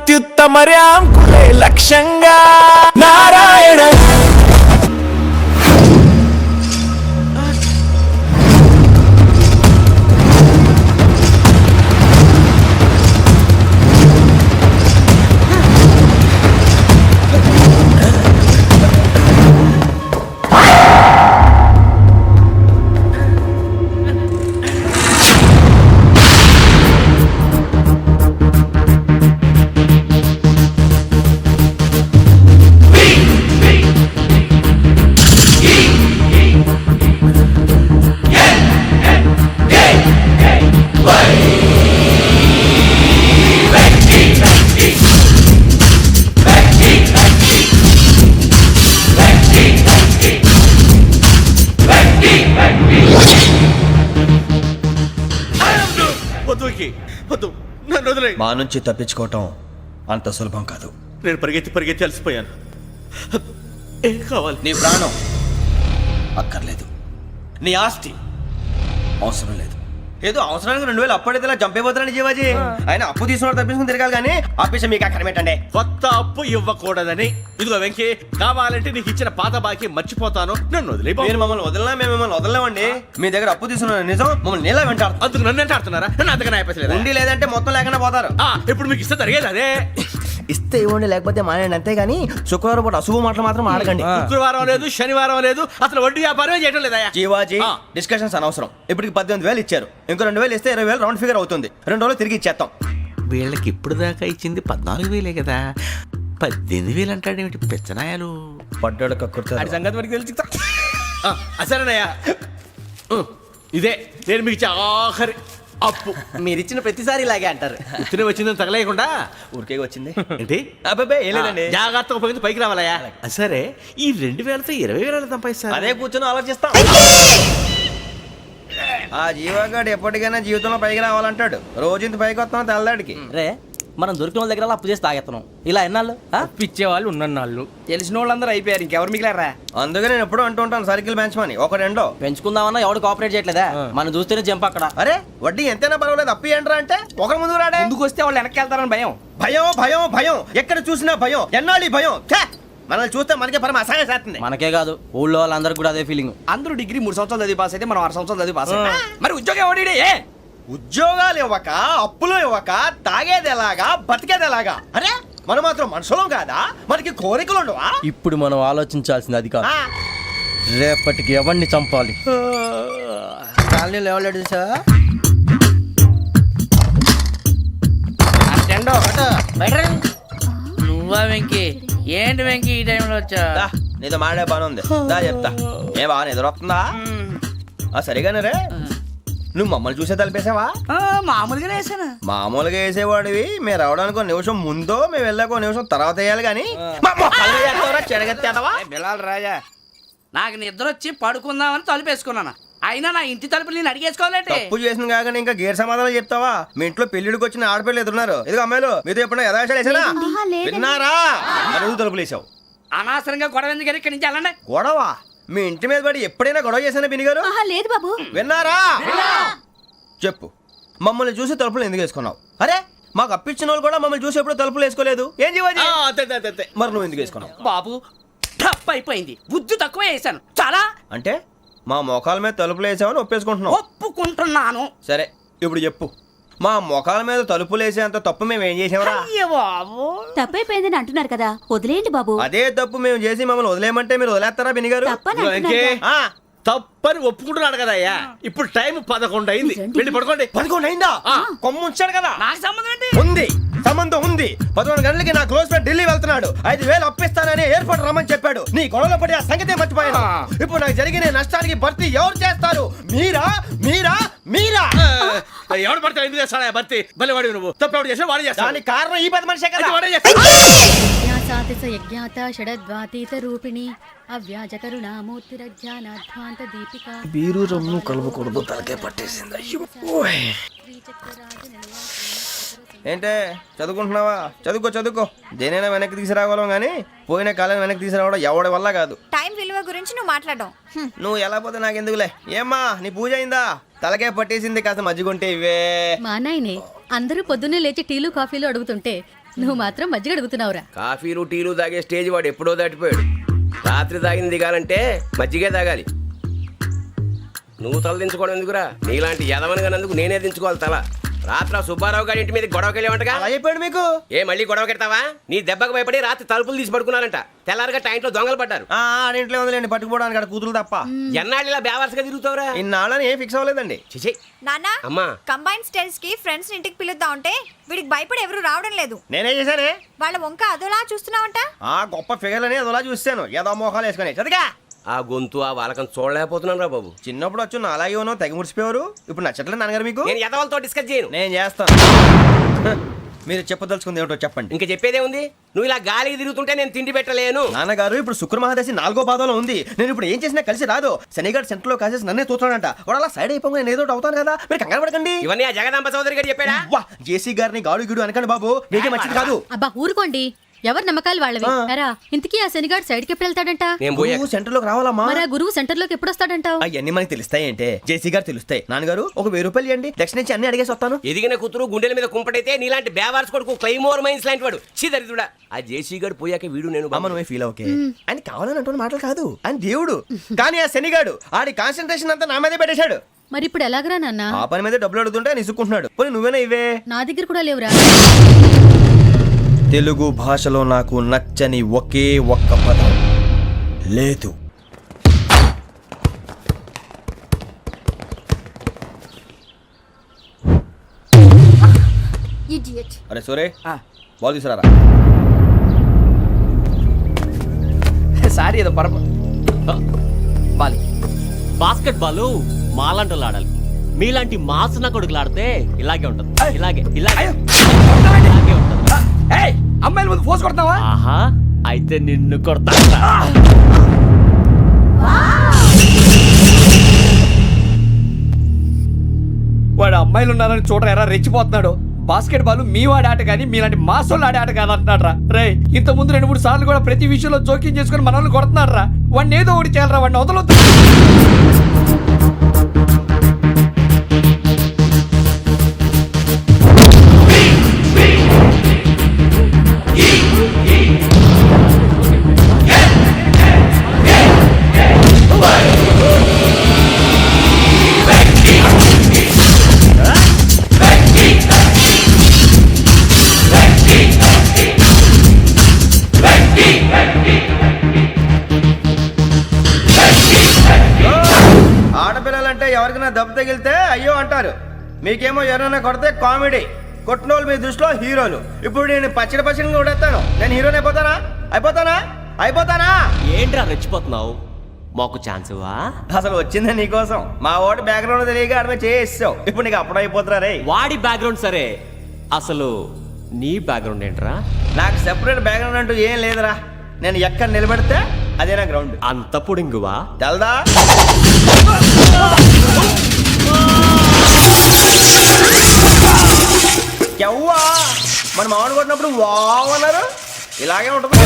అత్యుత్తమర్యాం కులే లక్ష్యంగా నారాయణ మా నుంచి తప్పించుకోవటం అంత సులభం కాదు. నేను పరిగెత్తి అలసిపోయాను. ఏం కావాలి? నీ ప్రాణం అక్కర్లేదు, నీ ఆస్తి అవసరం లేదు. ఏదో అవసరానికి 2000 అప్పటిలా చంపేపోతున్నాడు జీవాజీ. ఆయన అప్పు తీసుకున్న తప్పించుకుని తిరగాలి కానీ ఆపేసి మీకు అక్కడ పెట్టండి. కొత్త అప్పు ఇవ్వకూడదని. ఇదిగో వెంకీ, కావాలంటే నీకు ఇచ్చిన పాత బాకీ మర్చిపోతాను, నన్ను వదిలే. మీరు మమ్మల్ని వదలనా? మేము మిమ్మల్ని వదలలేమండి. మీ దగ్గర అప్పు తీసుకున్న నిజం మమ్మల్ని నీలా వెంటాడు. అందుకు నన్ను ఎంత ఆడుతున్నారా? నన్ను అంతగా అయిపోలేదు. ఉండి లేదంటే మొత్తం లేకుండా పోతారు. ఇప్పుడు మీకు ఇస్తే జరిగేది అదే. ఇస్తే ఇవ్వండి, లేకపోతే మానేయండి, అంతేగాని శుక్రవారం పూట అశుభ మాటలు మాత్రం ఆడకండి. శుక్రవారం లేదు, శనివారం లేదు, అసలు వడ్డీ వ్యాపారమే చేయడం లేదా? జీవాజీ, డిస్కషన్స్ అనవసరం. ఇప్పటికి 18,000 ఇచ్చారు, ఇంకో 2,000 ఇస్తే 20,000 రౌండ్ ఫిగర్ అవుతుంది. 2 రోజులు తిరిగి ఇచ్చేస్తాం. వీళ్ళకి ఇప్పుడు దాకా ఇచ్చింది 14,000 కదా, 18,000 అంటాడేమిటి పెచ్చనాయాలు? పడ్డాడు కక్కుర్తాడు. సంగతి వరకు తెలిసి అసలేనయ్యా, ఇదే నేను మీకు ఇచ్చే ఆఖరి అప్పు. మీరు ఇచ్చిన ప్రతిసారి ఇలాగే అంటారు. ఉత్తినే వచ్చిందని తగలేయకుండా ఊరికే వచ్చింది ఏంటి? అబ్బాయి ఏం లేదండి. జాగ్రత్తగా ఉపయోగించి పైకి రావాలయ్యా. సరే, ఈ 2,000తో 20,000 సంపాదిస్తారు. అదే కూర్చొని ఆలోచిస్తాం. ఆ జీవగాడు ఎప్పటికైనా జీవితంలో పైకి రావాలంటాడు. రోజు ఇంత పైకి వస్తాం తెల్లడికి. రే, మనం దొరికిన వాళ్ళ దగ్గర అప్పు చేసి తాగెత్తనం. ఇలా ఎన్నాళ్ళు పిచ్చేవాళ్ళు ఉన్నన్నాళ్ళు తెలిసిన వాళ్ళందరూ అయిపోయారు, ఇంకెవరు మిగిలారా? అందుకే నేను ఎప్పుడూ అంటూ ఉంటాను, సర్కిల్ బెంచ్ మని ఒక రెండో పెంచుకుందామన్నా ఎవడు కోఆపరేట్ చేయట్లేదా? మనం చూస్తేనే జంప్ అక్కడ. అరే వడ్డీ ఎంతైనా పర్వాలేదు, అప్పు ఏంట్రా అంటే ఒకరి ముందు రాడే. ముందుకు వస్తే వాళ్ళు వెనక్కి వెళ్తారని భయం. భయం భయం భయం, ఎక్కడ చూసినా భయం. ఎన్నాళ్ళు భయం? మనల్ని చూస్తే మనకే పరమ అసహాయం చేస్తుంది. మనకే కాదు, ఊళ్ళో వాళ్ళందరికీ కూడా అదే ఫీలింగ్. అందరూ డిగ్రీ 3 సంవత్సరాలు చదివి పాస్ అయితే మనం 6 సంవత్సరాలు చదివి పాస్ అయ్యాం. మరి ఉద్యోగం ఎవడి? ఉద్యోగాలు ఇవ్వక, అప్పులు ఇవ్వక, తాగేది ఎలాగా, బతికేది ఎలాగా? అరే మనం మాత్రం మనుషులం కాదా? మనకి కోరికలు ఉండవా? ఇప్పుడు మనం ఆలోచించాల్సింది అది కాదు, రేపటికి ఎవరిని చంపాలి. కాలనీలో ఎవరు సార్? నువ్వా వెంకీ? ఏంటి వెంకీ ఈ టైంలో వచ్చా? నీతో మాడే పని ఉంది, దా చెప్తా. ఏ బాగా నిద్రొస్తుందా? సరిగానే రే, నువ్వు మమ్మల్ని చూసే తలిపేసావా? మామూలుగానే వేసాను. మామూలుగా వేసేవాడివి. మేము రావడానికి 1 నిమిషం ముందో, మేము వెళ్ళాక 1 నిమిషం తర్వాత వేయాలి కానీ బిలాల్ రాజా, నాకు నిద్ర వచ్చి పడుకుందామని తలుపేసుకున్నాను. అయినా నా ఇంటి తలుపులు నేను అడిగేసుకోవాలంటే తప్పు చేసిన కాక ఇంకా గేర్ సమాధానం చెప్తావా? మీ ఇంట్లో పెళ్లిడికి వచ్చిన ఆడపిల్లలు ఎదురున్నారు. ఇదిగో అమ్మాయిలు, మీతో ఎప్పుడైనా యథాశాలు వేసానా? విన్నారా? అడుగు తలుపులు వేసావు. అనవసరంగా గొడవ ఎందుకు ఇక్కడి నుంచి వెళ్ళండి. గొడవ? మీ ఇంటి మీద పడి ఎప్పుడైనా గొడవ చేశానా బినిగారు? లేదు బాబు. విన్నారా? చెప్పు, మమ్మల్ని చూసి తలుపులు ఎందుకు వేసుకున్నావు? అరే మాకు అప్పించిన వాళ్ళు కూడా మమ్మల్ని చూసి ఎప్పుడు తలుపులు వేసుకోలేదు. ఏం చేయాలి? మరి నువ్వు ఎందుకు వేసుకున్నావు? బాబు టప్ అయిపోయింది, బుద్ధి తక్కువ వేసాను చాలా. అంటే మా మోకాల మీద తలుపులు వేసామని ఒప్పేసుకుంటున్నావు? ఒప్పుకుంటున్నాను. సరే ఇప్పుడు చెప్పు, మా మొఖాల మీద తలుపులు వేసేంత తప్పు మేము ఏం చేసామరా? తప్పైపోయిందని అంటున్నారు కదా, వదిలేయండి బాబు. అదే తప్పు మేము చేసి మమ్మల్ని వదిలేయమంటే మీరు వదిలేస్తారా బినిగారు? తప్పని ఒప్పుకుంటున్నాడు కదా అయ్యా. ఇప్పుడు టైం 11 అయింది, వెళ్ళి పడుకోండి. 11 అయిందా? కొమ్ము ఉంచాడు కదా. నాకు సంబంధం ఏంటి? ఉంది, సంబంధం ఉంది. 11 గంటలకి నా క్లోజ్ ఫ్రెండ్ ఢిల్లీ వెళ్తున్నాడు. 5,000 అప్పిస్తానని ఎయిర్పోర్ట్ రమ్మని చెప్పాడు. నీ గొడవలో పడి ఆ సంగతే మర్చిపోయాను. ఇప్పుడు నాకు జరిగిన నష్టానికి భర్తీ ఎవరు చేస్తారు? మీరా మీరా మీరా? ఎవడు పడితే ఎందుకు చేస్తాడా భర్తీ? భలే వాడి నువ్వు. తప్పు ఎవడు చేసినా వాడే చేస్తాడు. దానికి కారణం ఈ 10 మనిషే కదా. వాడే చేస్తాడు. బీరు రమ్ము కలుపుకూడదు, తలకే పట్టేసింది. ఏంటే చదువుకుంటున్నావా? చదువుకో చదువుకో. దేనైనా వెనక్కి తీసుకురావాలం కానీ పోయిన కాలం వెనక్కి తీసుకురావడం ఎవడి వల్ల కాదు. టైం విలువ గురించి నువ్వు మాట్లాడడం. నువ్వు ఎలా పోతే నాకు ఎందుకులే. ఏమ్మా నీ పూజ అయిందా? తలకే పట్టేసింది, కాస్త మజ్జిగుంటే ఇవే. మా నాయనే అందరూ పొద్దున్నే లేచి టీలు కాఫీలు అడుగుతుంటే నువ్వు మాత్రం మజ్జిగ అడుగుతున్నావురా. కాఫీలు టీలు తాగే స్టేజ్ వాడు ఎప్పుడో దాటిపోయాడు. రాత్రి తాగింది దిగాలంటే మజ్జిగే తాగాలి. నువ్వు తల దించుకోవడం ఎందుకురా? నీలాంటి యదవనగానందుకు నేనే దించుకోవాలి తల. రాత్రి సుబ్బారావు గారి ఇంటి మీద గొడవకి వెళ్ళేవంటగా. అలా చెప్పాడు మీకు? ఏ మళ్ళీ గొడవ కెడతావా? నీ దెబ్బకు భయపడి రాత్రి తలుపులు తీసి పడుకున్నారంట. తెల్లారగా టైంట్లో దొంగలు పడ్డారు. ఆడింట్లో ఉందిలేండి, పట్టుకుపోవడానికి అక్కడ కూతురు తప్ప. ఎన్నాళ్ళు ఇలా బేవర్స్గా తిరుగుతావురా? ఇన్నాళ్ళని ఏం ఫిక్స్ అవ్వలేదండి. చిచి నానా అమ్మా, కంబైన్ స్టైల్స్ కి ఫ్రెండ్స్ ఇంటికి పిలుద్దాం అంటే వీడికి భయపడి ఎవరు రావడం లేదు. నేనే చేశానే. వాళ్ళ వంక అదోలా చూస్తున్నావంట. గొప్ప ఫిగర్ అని అదోలా చూస్తాను, ఏదో మోహాలు వేసుకొని. చదిగా ఆ గొంతు ఆ వాలకం చూడలేకపోతున్నాను రా బాబు. చిన్నప్పుడు వచ్చి నా అలాగే ఉన్నావు, తెగ ముడిచిపోయారు. ఇప్పుడు నచ్చట్లేదు నాన్నగారు మీకు? నేను యదవలతో డిస్కస్ చేయను. నేను చేస్తాను. మీరు చెప్పదలుచుకుంది ఏమిటో చెప్పండి. ఇంకా చెప్పేదే ఉంది. నువ్వు ఇలా గాలికి తిరుగుతుంటే నేను తిండి పెట్టలేను. నాన్నగారు ఇప్పుడు శుక్ర మహాదశి 4వ పాదంలో ఉంది. నేను ఇప్పుడు ఏం చేసినా కలిసి రాదు. శనిగారు సెంటర్ లో కాసేసి నన్నే చూస్తాడంట. వాడు అలా సైడ్ అయిపోయి నేను ఏదో ఒకటి అవుతాను కదా, మీరు కంగారు పడకండి. ఇవన్నీ ఆ జగదాంబ చౌదరి గారు చెప్పాడా? వా, జేసీ గారిని గాడు గిడు అనకండి బాబు, మీకే మంచిది కాదు. అబ్బా ఊరుకోండి, ఎవరి నమ్మకాలు వాళ్ళవి. ఎరా ఇంతకీ ఆ శనిగాడు సైడ్కి ఎప్పుడు వెళ్తాడంట? నేను పోయా. గురువు సెంటర్ లోకి రావాలమ్మా. మరి ఆ గురువు సెంటర్ లోకి ఎప్పుడు వస్తాడంటావు? అవన్నీ మనకి తెలుస్తాయి అంటే జేసీ గారు తెలుస్తాయి. నాన్నగారు ఒక 1000 రూపాయలు ఇవ్వండి, దక్షిణ నుంచి అన్ని అడిగేసి వస్తాను. ఎదిగిన కూతురు గుండెల మీద కుంపటైతే నీలాంటి బేవార్స్ కొడుకు క్లైమోర్ మైన్స్ లాంటి వాడు చీదరిదుడా. ఆ జేసీ గారు పోయాక వీడు నేను అమ్మ నువ్వే ఫీల్ ఓకే. ఆయన కావాలని అంటున్న మాటలు కాదు, ఆయన దేవుడు. కానీ ఆ శనిగాడు ఆడి కాన్సన్ట్రేషన్ అంతా నా మీదే పెట్టేశాడు. మరి ఇప్పుడు ఎలాగరా నాన్న? ఆ పని మీద డబ్బులు అడుగుతుంటే నిసుక్కుంటున్నాడు. పోనీ నువ్వేనా ఇవే? నా దగ్గర కూడా లేవురా. తెలుగు భాషలో నాకు నచ్చని ఒకే ఒక్క పదం లేదు. అరే సోరే, బాల్ తీసుకురారా. సారీ ఏదో పరప బాలి. బాస్కెట్ బాల్ మాలాంటి ఆడాలి. మీలాంటి మాసన కొడుకులు ఆడితే ఇలాగే ఉంటది. ఇలాగే ఇలాగే ఉంటది. అమ్మాయిల ముందు ఫోర్స్ కొడతావా? ఆహా, అయితే నిన్ను కొడతా. వాడు అమ్మాయిలు ఉన్నారని చూడరా ఎరా రెచ్చిపోతున్నాడు. బాస్కెట్ బాల్ మీ వాడి ఆట కానీ మీలాంటి మాసోళ్ళు ఆడే ఆట కాదు అంటున్నాడు రా. రే ఇంత ముందు 2-3 సార్లు కూడా ప్రతి విషయంలో జోక్యం చేసుకుని మన వాళ్ళు కొడుతున్నాడు రా. వాడిని ఏదో ఒకటి చేయాలరా, వాడిని వదలొద్దు. ఆడపిల్లలంటే ఎవరికైనా దెబ్బ తగిలితే అయ్యో అంటారు, మీకేమో ఎవరైనా కొడితే కామెడీ. కొట్టిన వాళ్ళు మీ దృష్టిలో హీరోలు. ఇప్పుడు నేను పచ్చడి కొడేస్తాను, నేను హీరోని అయిపోతానా? ఏంట్రా రెచ్చిపోతున్నావు? మాకు ఛాన్స్ ఇవ్వా? అసలు వచ్చిందే నీకోసం. మా ఓటు బ్యాక్గ్రౌండ్ తెలియక ఆడమే చేసావు. ఇప్పుడు నీకు అప్పుడు అయిపోతున్నా రే. వాడి బ్యాక్గ్రౌండ్ సరే, అసలు నీ బ్యాక్గ్రౌండ్ ఏంట్రా? నాకు సెపరేట్ బ్యాక్గ్రౌండ్ అంటూ ఏం లేదురా. నేను ఎక్కడ నిలబడితే అదే నా గ్రౌండ్. అంత పుడింగువా? తెల్దా? ఎవ్వా మన మామిడి కొట్టినప్పుడు వావ్ అన్నారు, ఇలాగే ఉంటుంది.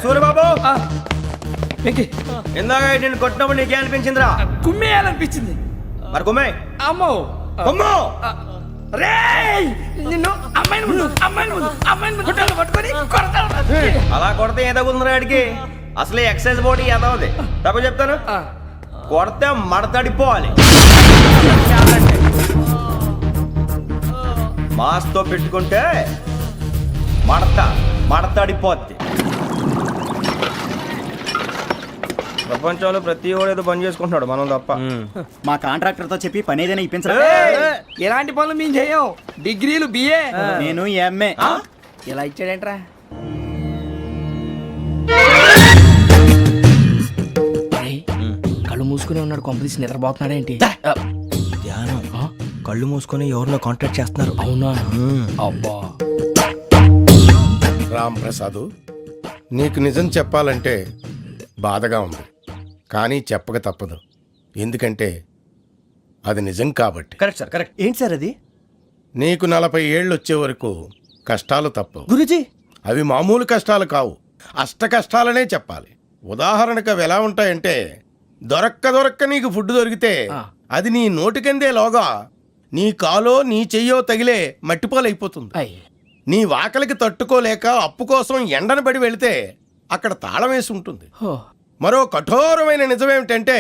సూర్యబాబు, ఇందాక నేను కొట్టినప్పుడు నీకే అనిపించిందిరా? కుమ్మేయాలనిపించింది. మరి కొమ్మే అమ్మో కొమ్ము రేయ్ నిన్ను అమ్మాయిని గుట్టలు పట్టుకొని కొడతాను. అలా కొడితే ఏ తగ్గుతుందిరా ఆడికి? అసలే ఎక్సైజ్ బాడీ ఏదవుది తప్ప చెప్తాను. కొడితే మడతడిపోవాలి. మాస్తో పెట్టుకుంటే మడతడిపోద్ది. ప్రపంచంలో ప్రతి వాడు ఏదో పని చేసుకుంటున్నాడు, మనం తప్ప. మా కాంట్రాక్టర్ తో చెప్పి పని ఏదైనా ఇప్పించరా? ఎలాంటి పనులు మేము చేయం. డిగ్రీలు బిఏ, నేను ఎంఏ. ఇలా ఇచ్చాడేంట్రా? కళ్ళు మూసుకుని ఉన్నాడు, కొంపదీసి నిద్రపోతున్నాడేంటి? ధ్యానం. కళ్ళు మూసుకొని ఎవరినో కాంటాక్ట్ చేస్తున్నారు. అవునా? అబ్బా రామ్ ప్రసాద్, నీకు నిజం చెప్పాలంటే బాధగా ఉంది, కానీ చెప్పక తప్పదు. ఎందుకంటే అది నిజం కాబట్టి. Correct sir, correct. ఏంటి సార్ అది? నీకు 40 ఏళ్ళు వచ్చే వరకు కష్టాలు తప్పవు. గురుజీ, అవి మామూలు కష్టాలు కావు, అష్ట కష్టాలనే చెప్పాలి. ఉదాహరణకు అవి ఎలా ఉంటాయంటే, దొరక్క నీకు ఫుడ్ దొరికితే అది నీ నోటికందే లోగా నీ కాలో నీ చెయ్యో తగిలే మట్టిపాలైపోతుంది. నీ వాకలికి తట్టుకోలేక అప్పు కోసం ఎండను పడి వెళితే అక్కడ తాళం వేసి ఉంటుంది. మరో కఠోరమైన నిజమేమిటంటే,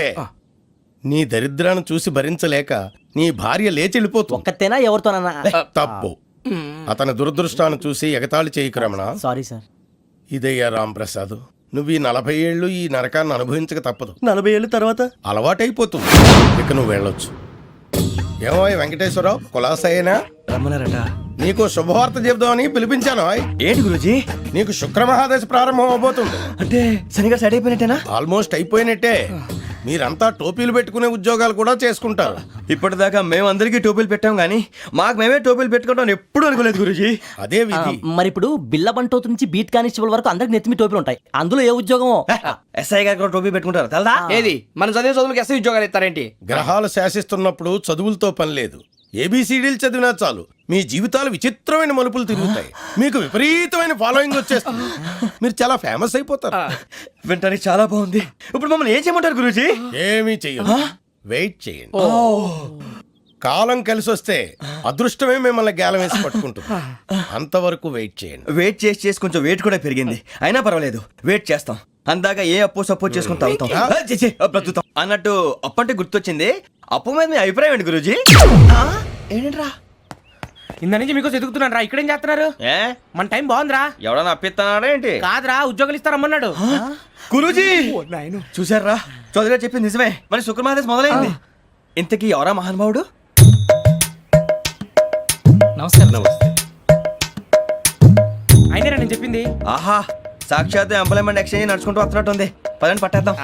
నీ దరిద్రాన్ని చూసి భరించలేక నీ భార్య లేచి వెళ్ళిపోతుంది. ఒక్కతేనా ఎవరితోనన్నా? తప్పు. అతని దురదృష్టాన్ని చూసి ఎగతాళి చేయకు రమణ. Sorry sir. ఇదయ్యా రాంప్రసాద్, నువ్వు ఈ 40 ఏళ్ళు ఈ నరకాన్ని అనుభవించక తప్పదు. 40 ఏళ్ళ తర్వాత అలవాటైపోతుంది. ఇక నువ్వు వెళ్ళొచ్చు. ఏమో వెంకటేశ్వరరావు, కులాసైనా రమ్మన్నారట. నీకు శుభవార్త చెబుదామని పిలిపించాను. ఏంటి గురూజీ? నీకు శుక్రమహాదశ ప్రారంభం అవబోతుంది. అంటే శనిగా సెట్ అయిపోయినట్టేనా? ఆల్మోస్ట్ అయిపోయినట్టే. మీరంతా టోపీలు పెట్టుకునే ఉద్యోగాలు కూడా చేసుకుంటారు. ఇప్పటిదాకా మేమందరికీ టోపీలు పెట్టాం కానీ మాకు మేమే టోపీలు పెట్టుకుంటాం ఎప్పుడు అనుకోలేదు గురూజీ. అదే విధి. మరి ఇప్పుడు బిల్ల బంటోతు నుంచి బీట్ కానిస్టేబుల్ వరకు అందరికి నెత్తిమి టోపీలు ఉంటాయి. అందులో ఏ ఉద్యోగమో? ఎస్ఐ గారు కూడా టోపీ పెట్టుకుంటారు తెలదా? ఏది మన చదివే చదువులకు ఎస్ఐ ఉద్యోగాలు ఇస్తారేంటి? గ్రహాలు శాసిస్తున్నప్పుడు చదువులతో పని లేదు. ఏబిసిడీలు చదివినా చాలు మీ జీవితాలు విచిత్రమైన మలుపులు తిరుగుతాయి. మీకు విపరీతమైన ఫాలోయింగ్ వచ్చేస్తుంది. మీరు చాలా ఫేమస్ అయిపోతారు. వింటానికి చాలా బాగుంది. ఇప్పుడు మమ్మల్ని ఏం చేయమంటారు గురూజీ? ఏమీ చెయ్యదు, వెయిట్ చేయండి. కాలం కలిసి వస్తే అదృష్టమే మిమ్మల్ని గేలం వేసి పట్టుకుంటుంది. అంతవరకు వెయిట్ చేయండి. వెయిట్ చేసి కొంచెం వెయిట్ కూడా పెరిగింది. అయినా పర్వాలేదు, వెయిట్ చేస్తాం. అందాక ఏ అప్పు సపోర్ట్ చేసుకుని తాగుతాం, బ్రతుకుతాం అన్నట్టు. అప్పు అంటే గుర్తొచ్చింది, అప్పు మీద మీ అభిప్రాయం ఏంటి గురూజీ? ఏంటరా ఇంత నుంచి మీకు ఎదుగుతున్నాను రా. ఇక్కడేం చేస్తున్నారు? ఏ మన టైం బాగుందిరా. ఎవడన్నా అప్పిస్తున్నాడా ఏంటి? కాదురా, ఉద్యోగాలు ఇస్తారమ్మన్నాడు గురూజీ. చూసారా, చౌదరిగా చెప్పింది నిజమే. మరి శుక్రమహాదేశ్ మొదలైంది. ఇంతకీ ఎవరా మహానుభావుడు? నమస్కారం. అయినా నేను చెప్పింది. ఆహా, సాక్షాత్ ఎంప్లాయ్మెంట్ ఎక్స్చేంజ్ నడుచుకుంటూ వస్తున్నట్టు ఉంది. పదండి పట్టేద్దాం.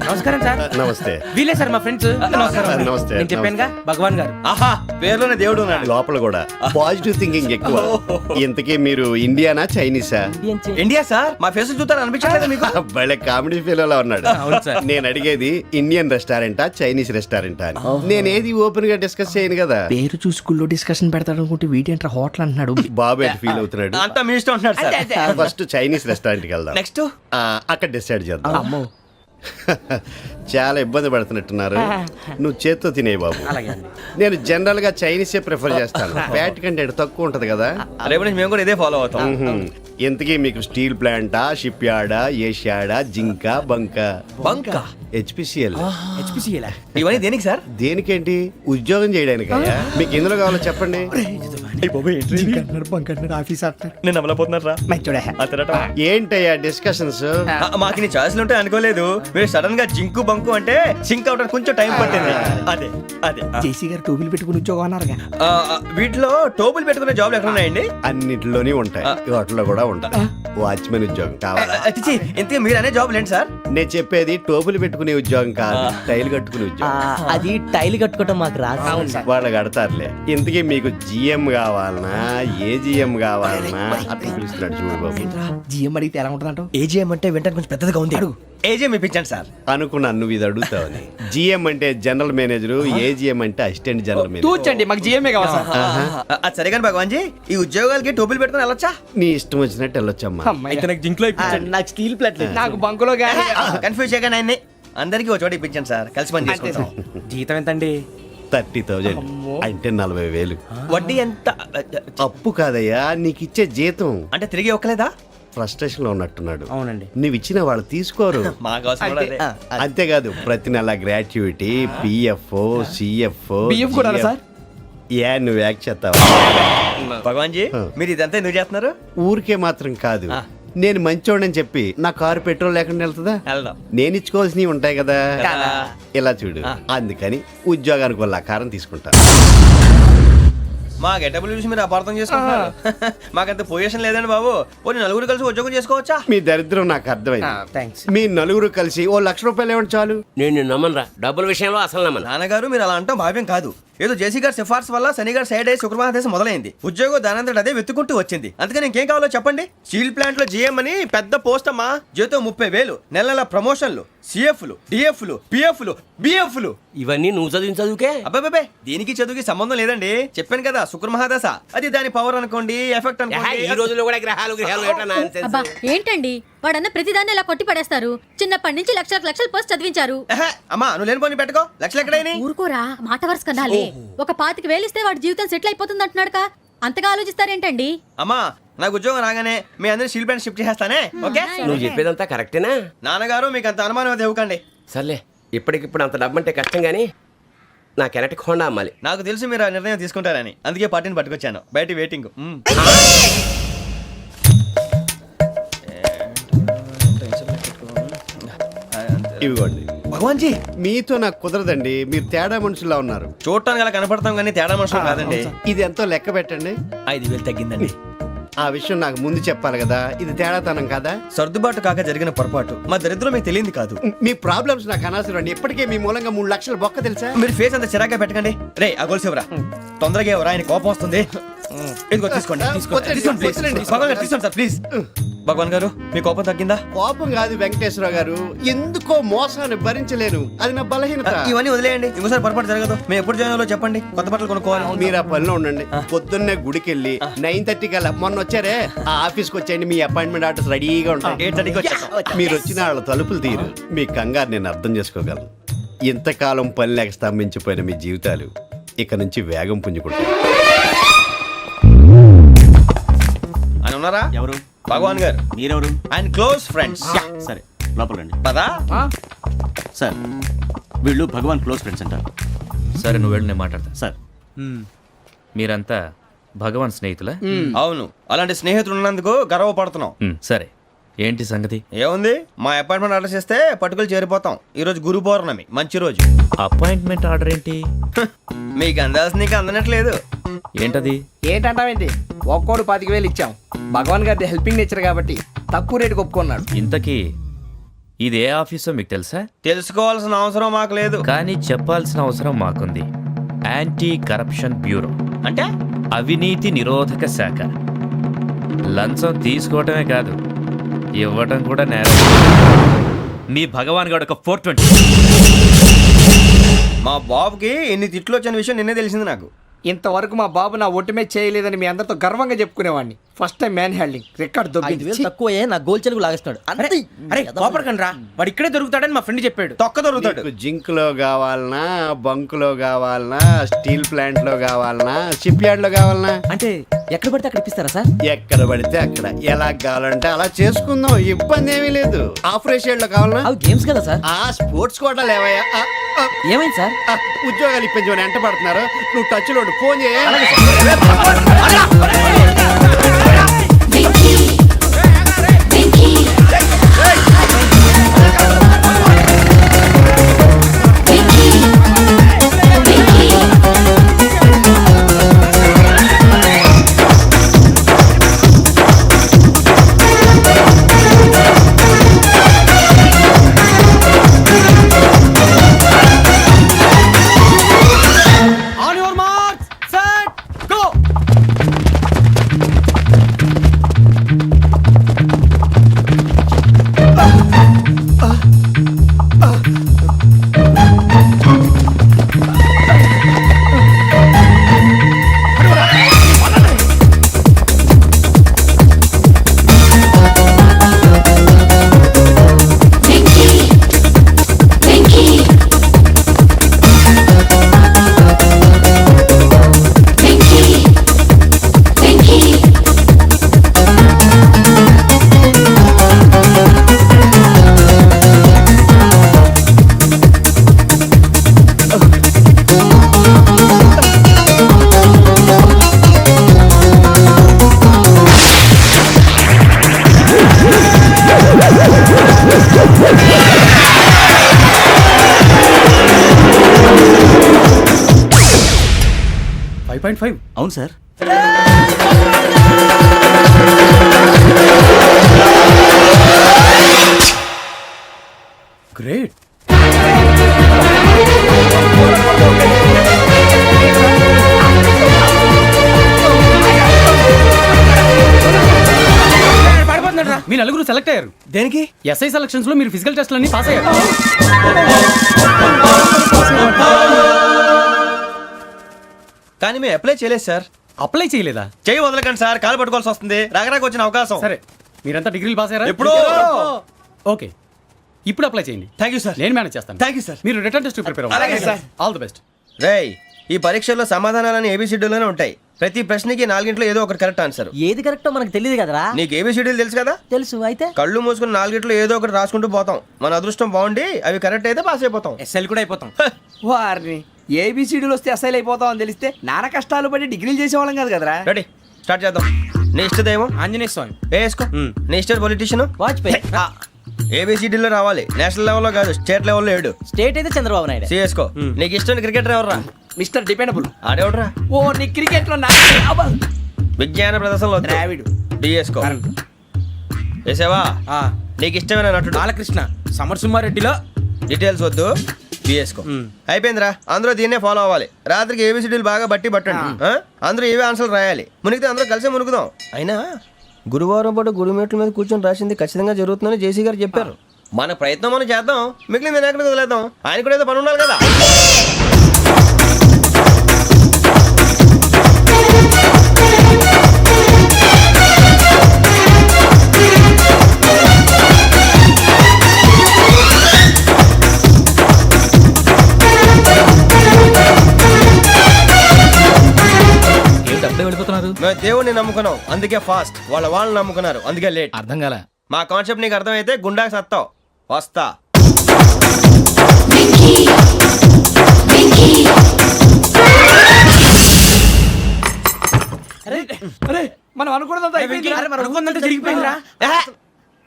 నమస్కారం సార్. నమస్తే. వీలే సార్ మా ఫ్రెండ్స్. నమస్తే. నేను చెప్పానుగా, భగవాన్ గారు. ఆహా, పేరులోనే దేవుడు ఉన్నాడు. లోపల కూడా పాజిటివ్ థింకింగ్ ఎక్కువ. ఇంతకీ మీరు ఇండియానా చైనీసా? India sir. మా ఫేస్ చూస్తారు అనిపించలేదు మీకు? భలే కామెడీ ఫీల్ ఉన్నాడు. నేను అడిగేది ఇండియన్ రెస్టారెంటా చైనీస్ రెస్టారెంటా అని. నేనేది ఓపెన్ గా డిస్కస్ చేయను కదా. పేరు చూసుకుల్లో డిస్కషన్ పెడతాడు అనుకుంటే వీటేంట్రా హోటల్ అంటున్నాడు. బాబు ఎట్ ఫీల్ అవుతున్నాడు. అంతా మీ ఇష్టం ఉంటున్నాడు సార్. ఫస్ట్ చైనీస్ రెస్టారెంట్ కి వెళ్దాం. నెక్స్ట్ అక్కడ డిసైడ్ చేద్దాం. చాలా ఇబ్బంది పడుతున్నట్టున్నారు. నువ్వు చేత్తో తినే బాబు. నేను జనరల్ గా చైనీసే ప్రిఫర్ చేస్తాను. ఫ్యాట్ కంటెంట్ తక్కువ ఉంటది కదా. రేపు నుంచి మేము కూడా ఇదే ఫాలో అవుతాం. ఎంతకీ మీకు స్టీల్ ప్లాంటా, షిప్ యార్డా, ఏషియాడా, జింక, బంకా? హెచ్పిసిఎల్. ఇవన్నీ దేనికి సార్? దేనికేంటి? ఉద్యోగం చేయడానికి. మీకు ఎందులో కావాలో చెప్పండి. నేను అమలపోతున్నారా? ఏంటయ్యా డిస్కషన్స్? మాకు నీ ఛాయిస్లు ఉంటాయి అనుకోలేదు. మీరు సడన్ గా జింకు బంకు అంటే సింక్ అవడానికి కొంచెం టైం పట్టింది. అదే అదే జేసీ గారు టోపీలు పెట్టుకుని ఉద్యోగం అన్నారుగా. వీటిలో టోపులు పెట్టుకునే జాబ్లు ఎక్కడ ఉన్నాయండి? అన్నిటిలోనే ఉంటాయి, వాటిలో కూడా ఉంటాయి. వాచ్మెన్ ఉద్యోగం కావాలా? ఇంతకీ మీరు అనే జాబ్ ఏంటి సార్? నేను చెప్పేది టోపులు పెట్టుకునే ఉద్యోగం కాదు, టైల్ కట్టుకునే ఉద్యోగం. అది టైల్ కట్టుకోవటం మాకు రాదు. వాళ్ళు కడతారులే. ఇంతకీ మీకు జిఎం కావాలనా, ఏ జిఎం కావాలనా? అట్లా పిలుస్తున్నాడు చూడు బాబు. జిఎం అడిగితే ఎలా ఉంటుందంట? ఏజీఎం అంటే వెంటనే కొంచెం పెద్దదిగా ఉంది. అడుగు. ఏజీఎం ఇప్పించండి సార్. అనుకున్నాను నువ్వు ఇది అడుగుతావని. జిఎం అంటే జనరల్ మేనేజర్, ఏజిఎం అంటే అసిస్టెంట్ జనరల్ మేనేజర్. తూచండి, మాకు జిఎంఏ కావాలి సార్. అది సరే కానీ భగవాన్ జీ, ఈ ఉద్యోగాలకి టోపులు పెట్టుకుని వెళ్ళొచ్చా? నీ ఇష్టం వచ్చినట్టు వెళ్ళొచ్చమ్మా. నాకు స్టీల్ ప్లేట్, నాకు బంకులో కన్ఫ్యూజ్ చేయగానే ఆయన్ని. అందరికీ ఒక చోట ఇప్పించండి సార్, కలిసి పని చేసుకుంటాం. జీతం ఎంతండి? 30,000 అంటే 40,000. వడ్డీ ఎంత? అప్పు కాదయ్యా, నీకు ఇచ్చే జీతం. అంటే తిరిగి ఒక్కలేదా? ఫ్రస్ట్రేషన్ లో ఉన్నట్టున్నాడు. అవునండి. నువ్వు ఇచ్చిన వాళ్ళు తీసుకోరు. మాకు అవసరం కూడా అదే. అంతేకాదు ప్రతి నెల గ్రాట్యుటీ, పిఎఫ్, సిఎఫ్. బియ్యం కూడా సార్? ఏ నువ్వు యాక్ట్ చేస్తావా? భగవాన్ జీ, మీరు ఇదంతా ఎందుకు చేస్తున్నారు? ఊరికే మాత్రం కాదు, నేను మంచోడని చెప్పి నా కారు పెట్రోల్ లేకుండా వెళ్తుందా? వెళ్దాం. నేను ఇచ్చుకోవాల్సినవి ఉంటాయి కదా. కదా. ఇలా చూడు, అందుకని ఉద్యోగానికి వాళ్ళ ఆకారం తీసుకుంటా. మా గెటబుల్ చూసి మీరు అపార్థం చేసుకుంటున్నారు. మాకంత పొజిషన్ లేదండి బాబు. ఓ నలుగురు కలిసి ఉద్యోగం చేసుకోవచ్చా? మీ దరిద్రం నాకు అర్థమైంది. థ్యాంక్స్. మీ నలుగురు కలిసి ఓ ₹1,00,000 ఇవ్వండి చాలు. నేను నమ్మనరా, డబ్బుల విషయంలో అసలు నమ్మను. నాన్నగారు మీరు అలా అంటాం భావ్యం కాదు. ఏదో జేసీ గారి సిఫార్సు వల్ల శని గారు సైడ్ అయ్యి శుక్రవారం మొదలైంది. ఉద్యోగం దానంతటి అదే వెతుకుంటూ వచ్చింది. అందుకని ఇంకేం కావాలో చెప్పండి. స్టీల్ ప్లాంట్ లో జీఎం అని పెద్ద పోస్ట్ అమ్మా. జీతం 30,000, నెల నెల ప్రమోషన్లు, సిఎఫ్లు, డిఎఫ్లు, పిఎఫ్లు, బిఎఫ్లు. ఇవన్నీ నువ్వు చదివిన చదువుకే. అబ్బాబే, దీనికి చదువుకి సంబంధం లేదండి. చెప్పాను కదా, శుక్ర మహాదశ. అది దాని పవర్ అనుకోండి, ఎఫెక్ట్ అనుకోండి. ఈ రోజుల్లో కూడా గ్రహాలు ఏటా nonsense. అబ్బా ఏంటండి వాడన్న ప్రతిదాన్ని ఇలా కొట్టి పడేస్తారు. చిన్నప్పటి నుంచి లక్షల పోస్ట్ చదివించారు. అమ్మా నువ్వు లేని పోనీ పెట్టుకో. లక్షలు ఎక్కడైనా ఊరుకోరా, మాట వరుస కదాలే. ఒక 25,000 ఇస్తే వాడి జీవితం సెటిల్ అయిపోతుంది అంటున్నాడుగా, అంతగా ఆలోచిస్తారేంటండి? అమ్మా నాకు ఉద్యోగం రాగానే మీ అందరూ స్టీల్ ప్లాంట్ షిఫ్ట్ చేస్తానే. ఓకే? నువ్వు చెప్పేదంతా కరెక్టేనా? నాన్నగారు మీకు అంత అనుమానం అయితే ఇవ్వకండి. సర్లే, ఇప్పటికిప్పుడు అంత డబ్బు అంటే కష్టం కానీ నా కెనటిక్ హోండా అమ్మాలి. నాకు తెలుసు మీరు ఆ నిర్ణయం తీసుకుంటారని, అందుకే పార్టీని పట్టుకొచ్చాను. బయట వెయిటింగ్. ఇవ్వండి. భగవాన్ జీ, మీతో నాకు కుదరదండి, మీరు తేడా మనుషుల్లా ఉన్నారు. చూడటానికి అలా కనపడతాం కానీ తేడా మనుషులు కాదండి. ఇది ఎంతో లెక్క పెట్టండి. 5,000 తగ్గిందండి. ఆ విషయం నాకు ముందు చెప్పాలి కదా, ఇది తేడాతనం కదా. సర్దుబాటు కాక జరిగిన పొరపాటు. మా దరిద్రం మీకు తెలియదు కాదు. మీ ప్రాబ్లమ్స్ నాకు అనవసరం అండి. ఇప్పటికే మీ మూలంగా 3 లక్షల బొక్క తెలుసా? మీరు ఫేస్ అంత చిరాగ్గా పెట్టకండి. రే ఆ గొలుసేవరా, తొందరగా ఎవరా, ఆయన కోపం వస్తుంది. ఇదిగో తీసుకోండి. తీసుకోండి, please. భగవాన్ గారు తీసుకోండి సార్, ప్లీజ్. భగవాన్ గారు మీ కోపం తగ్గిందా? కోపం కాదు వెంకటేశ్వరరావు గారు, ఎందుకో మోసాన్ని భరించలేను, అది నా బలహీనత. ఇవన్నీ వదిలేయండి, ఇంకోసారి పొరపాటు జరగదు. మేము ఎప్పుడు జాయిన్ అవ్వాలో చెప్పండి, కొత్త బట్టలు కొనుక్కోవాలి. మీరు ఆ పనిలో ఉండండి. పొద్దున్నే గుడికి వెళ్ళి 9:30 కల్లా, మొన్న వచ్చారే ఆ ఆఫీస్కి వచ్చేయండి. మీ అపాయింట్మెంట్ ఆర్డర్స్ రెడీగా ఉంటాయి. 8:30కి వచ్చేస్తాం. మీరు వచ్చిన వాళ్ళ తలుపులు తీరు. మీ కంగారు నేను అర్థం చేసుకోగలను. ఇంతకాలం పని లేక స్తంభించిపోయిన మీ జీవితాలు ఇక నుంచి వేగం పుంజుకుంటాయి. ఆయన ఉన్నారా? ఎవరు? భగవాన్ గారు. మీరెవరు? ఆయన క్లోజ్ ఫ్రెండ్స్. సరే లోపల రండి. పదా? సార్ వీళ్ళు భగవాన్ క్లోజ్ ఫ్రెండ్స్ అంటారు. సరే నువ్వు వెళ్ళి నేను మాట్లాడతా. సార్ మీరంతా భగవాన్ స్నేహితులా? అవును, అలాంటి స్నేహితులు ఉన్నందుకు గర్వపడుతున్నాం. సరే ఏంటి సంగతి? ఏముంది, మా అపాయింట్మెంట్ ఆర్డర్ చేస్తే పట్టుకులు చేరిపోతాం. ఈ రోజు గురు పౌర్ణమి, మంచి రోజు. అపాయింట్మెంట్ ఆర్డర్ ఏంటి? మీకు అందాల్సిన నీకు అందనట్లేదు. ఏంటది? ఏంటంటావేంటి? ఒక్కోడు 25,000 ఇచ్చాం. భగవాన్ గారి హెల్పింగ్ నేచర్ కాబట్టి తక్కువ రేటుకి ఒప్పుకున్నాడు. ఇంతకీ ఇది ఏ ఆఫీసో మీకు తెలుసా? తెలుసుకోవాల్సిన అవసరం మాకు లేదు, కానీ చెప్పాల్సిన అవసరం మాకుంది. యాంటీ కరప్షన్ బ్యూరో అంటే అవినీతి నిరోధక శాఖ. లంచం తీసుకోవటమే కాదు, ఇవ్వటం కూడా నేరం. మీ భగవాన్ గారు ఒక 420. మా బాబుకి ఎన్ని తిట్లు వచ్చిన విషయం నిన్నే తెలిసింది నాకు. ఇంతవరకు మా బాబు నా ఒట్టుమే చేయలేదని మీ అందరితో గర్వంగా చెప్పుకునేవాడిని. First time man handling record 5,000 తక్కువ నా గోల్ చెలుగు లాగేస్తున్నాడు. అరే కోపడకండి రా, వాడు ఇక్కడే దొరుకుతాడని మా ఫ్రెండ్ చెప్పాడు. తొక్క దొరుకుతాడు. జింక్ లో కావాలనా, బంక్ లో కావాలనా, స్టీల్ ప్లాంట్ లో కావాలనా, షిప్ యార్డ్ లో కావాలనా? అంటే ఎక్కడ పడితే అక్కడ ఇప్పిస్తారా సార్? ఎక్కడ పడితే అక్కడ, ఎలా కావాలంటే అలా చేసుకుందాం, ఇబ్బంది ఏమీ లేదు. ఆపరేషన్ లో కావాలనా? అవి గేమ్స్ కదా సార్. ఆ స్పోర్ట్స్ కోటా లేవయ్యా. ఏమైంది సార్? ఉద్యోగాలు ఇప్పించమని ఎంట పడుతున్నారు. నువ్వు టచ్ లో ఫోన్ చేయ. 5.5. అవును సార్. గ్రేట్. మీ నలుగురు సెలెక్ట్ అయ్యారు. దేనికి? ఎస్ఐ సెలక్షన్స్ లో మీరు ఫిజికల్ టెస్ట్ అన్ని పాస్ అయ్యారు. కానీ మేము అప్లై చేయలేదు సార్. అప్లై చేయలేదా? చేయి వదలకండి సార్, కాలు పట్టుకోవాల్సి వస్తుంది. రాగరాకు వచ్చిన అవకాశం. సరే, మీరంతా డిగ్రీలు పాస్ అయ్యారా? ఎప్పుడో. ఓకే, ఇప్పుడు అప్లై చేయండి. Thank you sir. నేను మేనేజ్ చేస్తాను. Thank you sir. మీరు రిటర్న్ టెస్ట్ ప్రిపేర్ అవ్వండి. అలాగే సార్. All the best. రేయ్, ఈ పరీక్షల్లో సమాధానాలని ఏబిసిడ్యూల్లోనే ఉంటాయి. ప్రతి ప్రశ్నకి 4 ఏదో ఒకటి కరెక్ట్ ఆన్సర్. ఏది కరెక్టో మనకు తెలియదు కదరా. నీకు ఏబిసిడ్యూల్ తెలుసు కదా? తెలుసు. అయితే కళ్ళు మూసుకుని 4 ఏదో ఒకటి రాసుకుంటూ పోతాం. మన అదృష్టం బాగుండి అవి కరెక్ట్ అయితే పాస్ అయిపోతాం. ఎస్ఎల్ కూడా అయిపోతాం. వారిని ఏబిసిడీలు వస్తే ఎస్ఐలు అయిపోతాం అని తెలిస్తే నాన్న కష్టాలు పడి డిగ్రీలు చేసేవాళ్ళం కాదు కదరా. రెడీ, స్టార్ట్ చేద్దాం. నీ ఇష్టదేమో ఆంజనేయ స్వామి. వేసుకో. నీ ఇష్ట పొలిటీషియన్ వాజ్పేయి. ఏబిసిడీలో రావాలి. నేషనల్ లెవెల్లో కాదు, స్టేట్ లెవెల్లో 7. స్టేట్ అయితే చంద్రబాబు నాయుడు. సిఎస్కో. నీకు ఇష్టం క్రికెటర్ ఎవర్రా? Mister dependable. ఆడేవడరా? ఓ నీ క్రికెట్ లో విజ్ఞాన ప్రదర్శనలో ద్రావిడు. డిఎస్కో. వేసావా? నీకు ఇష్టమైన నటుడు? బాలకృష్ణ. సమర్ సుమారెడ్డిలో డీటెయిల్స్ వద్దు, బిఎస్కో. అయిపోయిందిరా. అందరూ దీన్నే ఫాలో అవ్వాలి. రాత్రికి ఏబిసిడీలు బాగా బట్టి పట్టండి. అందరూ ఏవే ఆన్సర్లు రాయాలి. మునిగితే అందరూ కలిసి మునుగుదాం. అయినా గురువారం పాటు గురుమేట్ల మీద కూర్చొని రాసింది ఖచ్చితంగా జరుగుతుందని జేసీ గారు చెప్పారు. మన ప్రయత్నం మనం చేద్దాం, మిగిలింది నేను ఎక్కడికి వదిలేద్దాం. ఆయన కూడా ఏదో పని ఉండాలి కదా. మేము దేవుడిని నమ్ముకున్నాం, అందుకే ఫాస్ట్. వాళ్ళని నమ్ముకున్నారు, అందుకే లేట్. అర్థం కాలే. మా కాన్సెప్ట్ నీకు అర్థమైతే గుండాకి సత్తావు. వస్తా. మనం అనుకున్నదంతా జరిగిపోయిందిరా.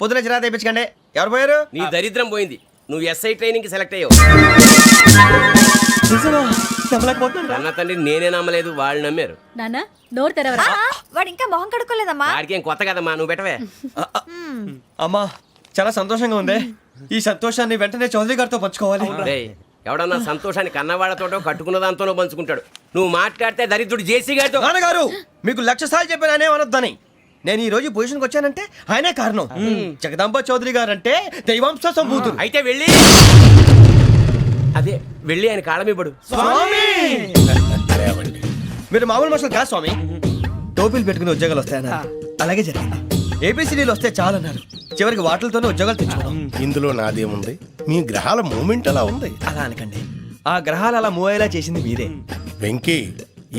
పొద్దున చిరా తెప్పించకండి. ఎవరు పోయారు? నీ దరిద్రం పోయింది. నువ్వు ఎస్ఐ ట్రైనింగ్ సెలెక్ట్ అయ్యావు. అన్న తండ్రి నేనే నమ్మలేదు, వాళ్ళు నమ్మారు. నాన్న నోరు తెరవరా. వాడు ఇంకా మొహం కడుక్కోలేదమ్మా. వాడికి ఏం కొత్త కదమ్మా, నువ్వు పెట్టవే. అమ్మా, చాలా సంతోషంగా ఉంది. ఈ సంతోషాన్ని వెంటనే చౌదరి గారితో పంచుకోవాలి. రేయ్, ఎవడన్నా సంతోషాన్ని కన్నవాళ్లతోటో కట్టుకున్న దాంతోనో పంచుకుంటాడు. నువ్వు మాట్లాడితే దరిద్రుడు జేసీ గారితో. నాన్నగారు, మీకు 1,00,000 సార్లు చెప్పాను అనొద్దని. నేను ఈ రోజు పొజిషన్కి వచ్చానంటే ఆయనే కారణం. జగదాంబ చౌదరి గారు అంటే దైవాంశ సంభూతుడు. అయితే వెళ్ళి అదే వెళ్ళి ఆయన కాళ్ళమివ్వడు. మీరు మామూలు మనుషులు కాదు స్వామి. టోపీలు పెట్టుకుని ఉద్యోగాలు వస్తాయన్నారు, అలాగే జరిగింది. ఏబిసిడీలు వస్తే చాలన్నారు, చివరికి వాటిలతోనే ఉద్యోగాలు తెచ్చుకున్నాం. ఇందులో నాదేముంది? మీ గ్రహాల మూమెంట్ అలా ఉంది. అలా అనకండి, ఆ గ్రహాలు అలా మూవ్ అయ్యేలా చేసింది మీరే. వెంకీ,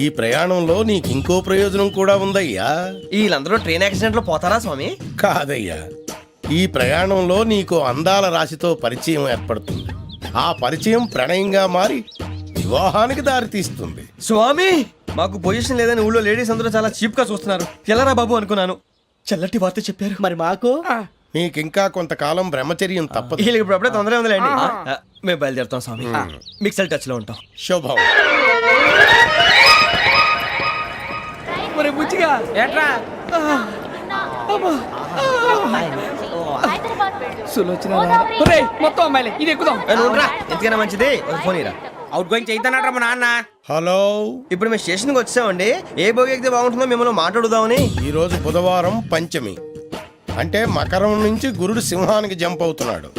ఈ ప్రయాణంలో నీకు ఇంకో ప్రయోజనం కూడా ఉందయ్యా. వీళ్ళందరూ ట్రైన్ యాక్సిడెంట్ లో పోతారా స్వామి? కాదయ్యా, ఈ ప్రయాణంలో నీకు అందాల రాశితో పరిచయం ఏర్పడుతుంది. ఆ పరిచయం ప్రణయంగా మారి వివాహానికి దారితీస్తుంది. స్వామి, మాకు పొజిషన్ లేదని ఊళ్ళో లేడీస్ అందరూ చాలా చీప్ గా చూస్తున్నారు. ఎలారా బాబు అనుకున్నాను. చల్లటి వార్త చెప్పారు. మరి మాకు నీకింకా కొంతకాలం బ్రహ్మచర్యం తప్పదు. వీళ్ళకి ఇప్పుడు అప్పుడే తొందరగా ఉందిలేండి. మేము బయలుదేరుతాం స్వామి. మిక్సెల్ టచ్ లో ఉంటాం. శుభం. బుచ్చిగా ఏట్రా మొత్తం అమ్మాయిలే, ఇది ఎక్కుదాం. ఎందుకైనా మంచిది, ఒక ఫోన్ ఇరా. అవుట్ గోయింగ్ చేద్దానట్రా మా నాన్న. హలో, ఇప్పుడు మేము స్టేషన్కి వచ్చామండి. ఏ బోగి ఎక్కితే బాగుంటుందో మిమ్మల్ని మాట్లాడుదామని. ఈరోజు బుధవారం పంచమి, అంటే మకరం నుంచి గురుడు సింహానికి జంప్ అవుతున్నాడు.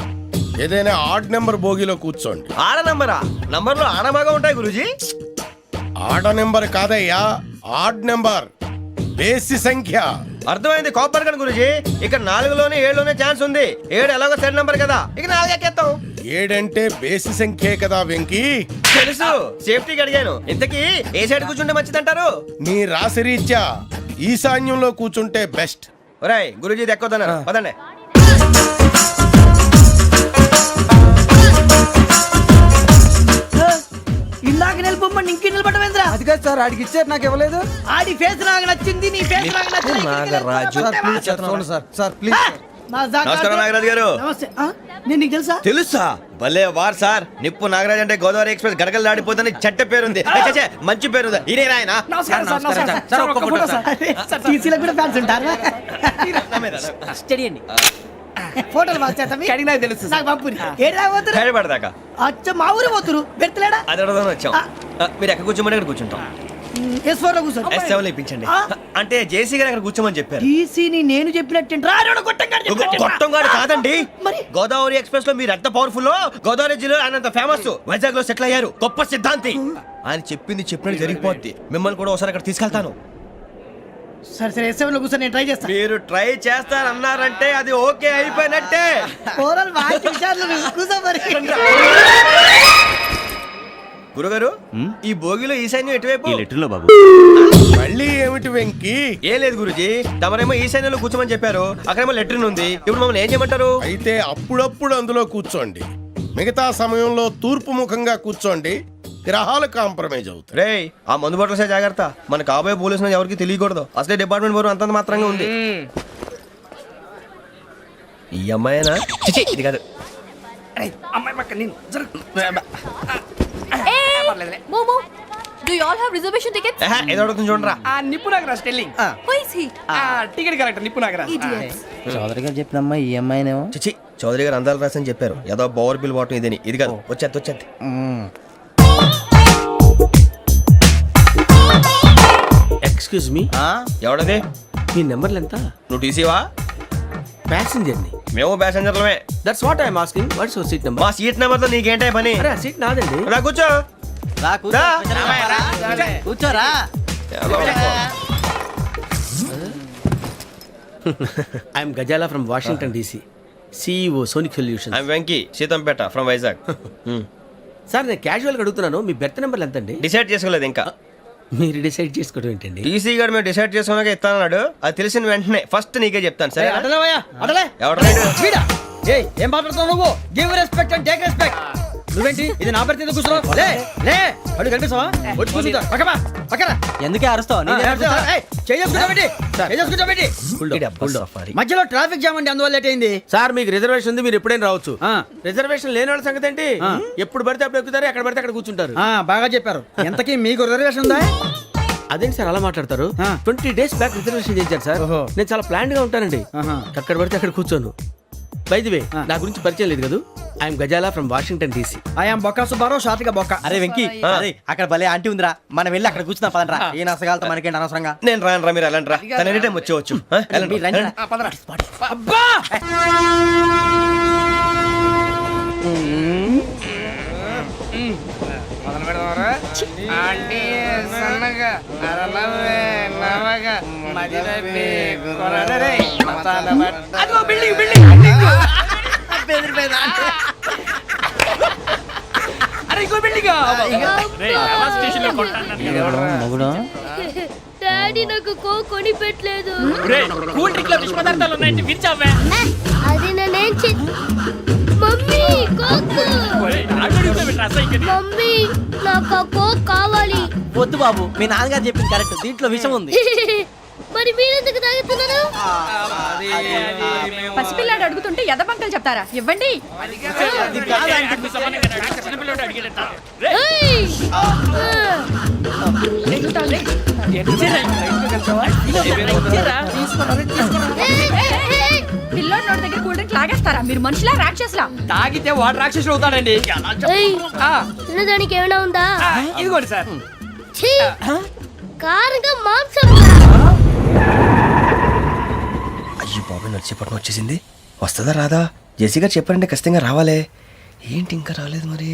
ఏదైనా ఆడ్ నెంబర్ బోగిలో కూర్చోండి. ఆడ నంబరా? నంబర్లో ఆడ బాగా ఉంటాయి గురూజీ. ఆడ నెంబర్ కాదయ్యా, ఆడ్ నెంబర్, బేసి సంఖ్య. అర్థమైంది, కాపర్ కన్ గురూజీ. ఇక్కడ 4లోనే 7లోనే ఛాన్స్ ఉంది. 7 ఎలాగో సెడ్ నంబర్ కదా, ఇక 4 ఎక్కేస్తాం. 7 అంటే బేసి సంఖ్యే కదా వెంకీ. తెలుసు, సేఫ్టీకి అడిగాను. ఇంతకీ ఏ సైడ్ కూర్చుంటే మంచిదంటారు? నీ రాశి రీత్యా ఈశాన్యంలో కూర్చుంటే బెస్ట్. ఒరేయ్, గురూజీ దెక్కొద్దన్నారు, పదండి. ఇందాక నిలబొమ్మని ఇంకే నిలబడమేంద్రా? అది కాదు సార్, ఆడికి ఇచ్చారు, నాకు ఇవ్వలేదు. ఆడి ఫేస్ నాకు నచ్చింది, నీ ఫేస్ నాకు నచ్చింది. నాగరాజు. Sir please. నమస్కారం నాగరాజు గారు. నమస్తే. నేను నీకు తెలుసా? తెలుసా? భలే వార్ సార్. నిప్పు నాగరాజ్ అంటే గోదావరి ఎక్స్ప్రెస్ గడగలు దాడిపోతుంది చెట్ట పేరుంది. ఛే, మంచి పేరుంది. ఇదే ఆయన నమస్కారం సార్, నమస్కారం. సార్, ఒక్క ఫోటో సార్. టీసీలో కూడా ఫ్యాన్స్ ఉంటారా? స్టడీ అండి. ఫోటోలు కడిగినా తెలుసు నాకు పంపుని. ఏడా పోతురు? హైదరాబాద్ అచ్చ మా ఊరు పోతురు. పెడతలేడా? అది అడగదామని వచ్చాం. మీరు ఎక్కడ కూర్చోమని అక్కడ కూర్చుంటాం. S4 లో కూర్చో. S7 ఇప్పించండి. అంటే జేసీ గారు అక్కడ కూర్చోమని చెప్పారు. టీసీని నేను చెప్పినట్టు గొట్టం గారు కాదండి. గోదావరి ఎక్స్ప్రెస్ లో మీరు ఎంత పవర్ఫుల్, గోదావరి జిల్లా ఆయన ఫేమస్, వైజాగ్ లో సెటిల్ అయ్యారు, గొప్ప సిద్ధాంతి. ఆయన చెప్పింది చెప్పినట్టు జరిగిపోద్ది. మిమ్మల్ని కూడా ఒకసారి అక్కడ తీసుకెళ్తాను. సరే సరే, S7 లో కూర్చొని నేను ట్రై చేస్తాను. మీరు ట్రై చేస్తారన్నారంటే అది ఓకే అయిపోయినట్టే. ఓవరాల్ బాగా చూశారు. కూర్చో మరి. గురుగారు, ఈ భోగిలో ఈశాన్యం ఎటువైపు? లెటర్లో బాబు. మళ్ళీ ఏమిటి వెంకీ? ఏం లేదు గురుజీ, తమరేమో ఈశాన్యంలో కూర్చోమని చెప్పారు, అక్కడేమో లెట్రిన్ ఉంది. ఇప్పుడు మమ్మల్ని ఏం చేయమంటారు? అయితే అప్పుడప్పుడు అందులో కూర్చోండి, మిగతా సమయంలో తూర్పు ముఖంగా కూర్చోండి. గ్రహాలు కాంప్రమైజ్ అవుతాయి. రే, ఆ మందు బట్టలసే జాగ్రత్త. మన కాబోయే పోలీసులు ఎవరికి తెలియకూడదు. అసలే డిపార్ట్మెంట్ బోరు అంతంత మాత్రంగా ఉంది. ఈ అమ్మాయినా? చిచి, ఇది కాదు. అమ్మాయి పక్క నేను మోమో do you all have reservation tickets? ఏదో అడుగుతుంది చూడరా. నిప్పు Nagaraj telling. Who is he? Ticket correct నిప్పు నాగరాజ్. చౌదరి గారు చెప్పినమ్మా ఈ అమ్మాయినేమో. చిచి, చౌదరి గారు అందాలు రాసని చెప్పారు. ఏదో బోర్ బిల్ బాటం ఇదని. ఇది కాదు. వచ్చేది. Excuse me, ఎవడది? మీ నెంబర్లు ఎంత? నువ్వు టీసీవా? ప్యాసింజర్ ని. మేము ప్యాసెంజర్లమే. That's what I'm asking. What's your seat number? మా సీట్ నెంబర్ తో నీకేంటే పని? అరే ఆ సీట్ నాదండి. రా కూర్చో. కూర్చోరా. I am Gazala from Washington DC, CEO Sonic Solution. I am Venky, Seethampeta from Vizag. Sir నేను క్యాజువల్గా అడుగుతున్నాను, మీ బెర్త్ నెంబర్లు ఎంత అండి? డిసైడ్ చేసుకోలేదు ఇంకా. మీరు డిసైడ్ చేసుకోవడం ఏంటండి? టీసీ గారు మేము డిసైడ్ చేసుకున్నాక ఇస్తానన్నాడు. అది తెలిసిన వెంటనే ఫస్ట్ నీకే చెప్తాను. సరే అడలే ఎవరు? ఏం మాట్లాడుతున్నావు నువ్వు? Give respect and take respect. నువ్వేంటి ఇది నా పరిస్థితి కూర్చున్నావు? లే లే, అడుగు కనిపిస్తావా? వచ్చి కూర్చుంటా. పక్కన ఎందుకే అరుస్తావు? మధ్యలో ట్రాఫిక్ జామ్ అండి, అందువల్ల లేట్ అయింది. సార్ మీకు రిజర్వేషన్ ఉంది, మీరు ఎప్పుడైనా రావచ్చు. రిజర్వేషన్ లేని వాళ్ళ సంగతి ఏంటి? ఎప్పుడు పడితే అప్పుడు ఎక్కుతారు, ఎక్కడ పడితే అక్కడ కూర్చుంటారు. బాగా చెప్పారు. ఎంతకీ మీకు రిజర్వేషన్ ఉందా? అదేంటి సార్ అలా మాట్లాడతారు? 20 days బ్యాక్ రిజర్వేషన్ చేశారు సార్. నేను చాలా ప్లాన్డ్ గా ఉంటానండి. అక్కడ పడితే అక్కడ కూర్చోను. బై ది వే, నా గురించి పరిచయం లేదు కదా. I am Gazala from Washington DC. I am Bokka Subbarao, షార్ట్గా బొక్క. అరే వెంకీ, అరే అక్కడ భలే ఆంటీ ఉందిరా, మనం వెళ్ళి అక్కడ కూర్చున్నా పదనరా. ఏ నసగాలతో మనకేంటి అనవసరంగా. నేను రాను రా, మీరు వెళ్ళండి రా. తన ఎనీ టైం వచ్చేవచ్చు. అబ్బా డాడీ నాకు కోక్ కొని పెట్టలేదు. కూల్ డ్రింక్ లో విష పదార్థాలు ఉన్నాయండి, విరిచావే. అది నేనేం మమ్మీ కోక్. మమ్మీ నాకు ఆ కోక్ కావాలి. వద్దు బాబు, మీ నాన్నగారు చెప్పింది కరెక్ట్, దీంట్లో విషయం ఉంది. మరి మీరెందుకు తాగుతున్నారు? పసిపిల్లాడు అడుగుతుంటే ఎదబంకలు చెప్తారా? ఇవ్వండి. పిల్లోడు నోటి దగ్గర కూల్ డ్రింక్ లాగేస్తారా? మీరు మనుషులా రాక్షసులా? తాగితే వాడు రాక్షసుడు అవుతాడండి. తినడానికి ఏమైనా ఉందా? ఇదిగోండి సార్. కారంగా మాంసం. అయ్యి బాబాయ్, నడిచేపట్నం వచ్చేసింది. వస్తుందా రాదా? జేసీ గారు చెప్పారంటే ఖచ్చితంగా రావాలే. ఏంటి ఇంకా రాలేదు మరి?